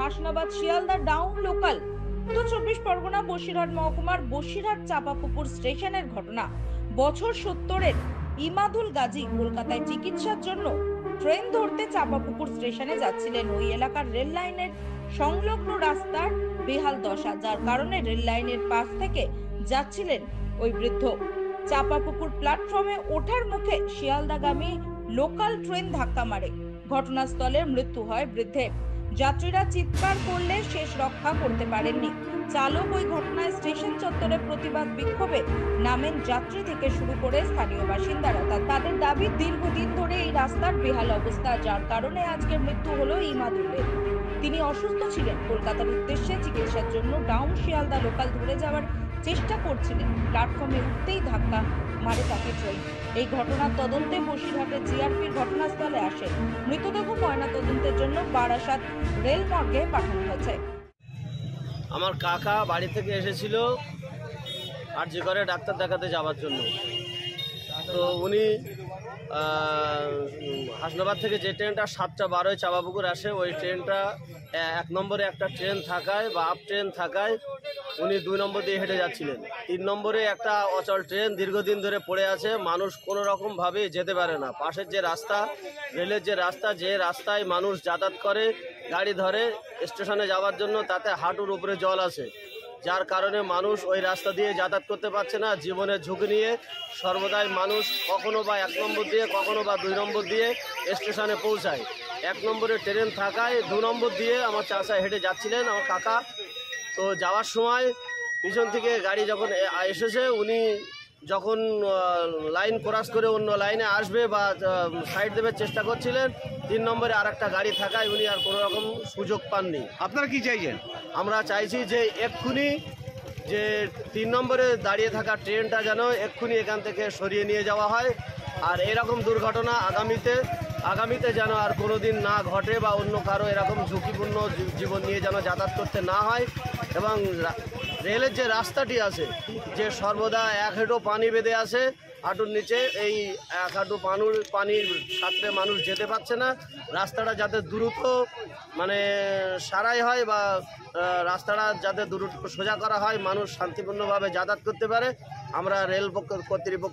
Hasnabad Sealdah down local উত্তর 24 পরগনা বসিরহাট মহকুমার বসিরহাট চাপাপুকুর স্টেশনের ঘটনা। বছর 70-এর ইমাদুল গাজী কলকাতায় চিকিৎসার জন্য ট্রেন ধরতে চাপাপুকুর স্টেশনে যাচ্ছিলেন। ওই এলাকার রেল লাইনের সংলগ্ন রাস্তার বেহাল দশা, যার কারণে রেল লাইনের পাশ থেকে যাচ্ছিলেন ওই বৃদ্ধ। চাপাপুকুর প্ল্যাটফর্মে ওঠার মুখে শিয়ালদাগামী লোকাল ট্রেন ধাক্কা মারে। ঘটনাস্থলে মৃত্যু হয় বৃদ্ধের। যাত্রীরা চিৎকার করলে শেষ রক্ষা করতে পারেননি। চালক ওই ঘটনায় স্টেশন চত্বরে প্রতিবাদ বিক্ষোভে নামেন যাত্রী থেকে শুরু করে স্থানীয় বাসিন্দারা। তাদের দাবি, দীর্ঘদিন ধরে এই রাস্তার বেহাল অবস্থা, যার কারণে আজকের মৃত্যু হলো ইমাদুলের। তিনি অসুস্থ ছিলেন, কলকাতার উদ্দেশ্যে চিকিৎসার জন্য ডাউন শিয়ালদা লোকাল ধরে যাওয়ার চেষ্টা করছিলেন। প্ল্যাটফর্মে উঠতেই ধাক্কা মারে তাকে ট্রেন। এই ঘটনার তদন্তে বসিরহাটের জিআরপির ঘটনাস্থলে আসে। মৃতদেহ ময়না তদন্তের জন্য বারাসাত রেল মর্গে পাঠানো হয়েছে। আমার কাকা বাড়ি থেকে এসেছিল আরজি করে ডাক্তার দেখাতে যাওয়ার জন্য। তো উনি হাসনাবাদ থেকে যে ট্রেনটা 7:12 চাপাপুকুর আসে, ওই ট্রেনটা 1 নম্বরে একটা ট্রেন থাকায় বা আপ ট্রেন থাকায় উনি 2 নম্বর দিয়ে হেঁটে যাচ্ছিলেন। 3 নম্বরে একটা অচল ট্রেন দীর্ঘদিন ধরে পড়ে আছে, মানুষ কোনো রকমভাবে যেতে পারে না। পাশের যে রাস্তা, রেলের যে রাস্তায় মানুষ যাতায়াত করে গাড়ি ধরে স্টেশনে যাওয়ার জন্য, তাতে হাঁটুর উপরে জল আছে, যার কারণে মানুষ ওই রাস্তা দিয়ে যাতায়াত করতে পারছে না। জীবনের ঝুঁকি নিয়ে সর্বদাই মানুষ কখনো বা 1 নম্বর দিয়ে, কখনো বা 2 নম্বর দিয়ে স্টেশনে পৌঁছায়। 1 নম্বরে ট্রেন থাকায় 2 নম্বর দিয়ে আমার চাচা হেঁটে যাচ্ছিলেন, আমার কাকা। তো যাওয়ার সময় পিছন থেকে গাড়ি যখন এসেছে, উনি যখন লাইন ক্রস করে অন্য লাইনে আসবে বা সাইড দেবার চেষ্টা করছিলেন, 3 নম্বরে আর একটা গাড়ি থাকায় উনি আর কোনো রকম সুযোগ পাননি। আপনারা কি চাইছেন? আমরা চাইছি যে এক্ষুনি যে 3 নম্বরে দাঁড়িয়ে থাকা ট্রেনটা যেন এক্ষুনি এখান থেকে সরিয়ে নিয়ে যাওয়া হয়। আর এরকম দুর্ঘটনা আগামীতে যেন আর কোনো দিন না ঘটে, বা অন্য কারো এরকম ঝুঁকিপূর্ণ জীবন নিয়ে যেন যাতায়াত করতে না হয়। এবং রেলের যে রাস্তাটি আছে, যে সর্বদা 1 হাঁটু পানি বেঁধে আছে হাঁটুর নিচে, এই 1 হাঁটু পানির সাথে মানুষ যেতে পারছে না। রাস্তাটা যাতে দ্রুত সারাই হয়, বা রাস্তাটা যাতে দ্রুত সোজা করা হয়, মানুষ শান্তিপূর্ণভাবে যাতায়াত করতে পারে। আমরা রেল কর্তৃপক্ষ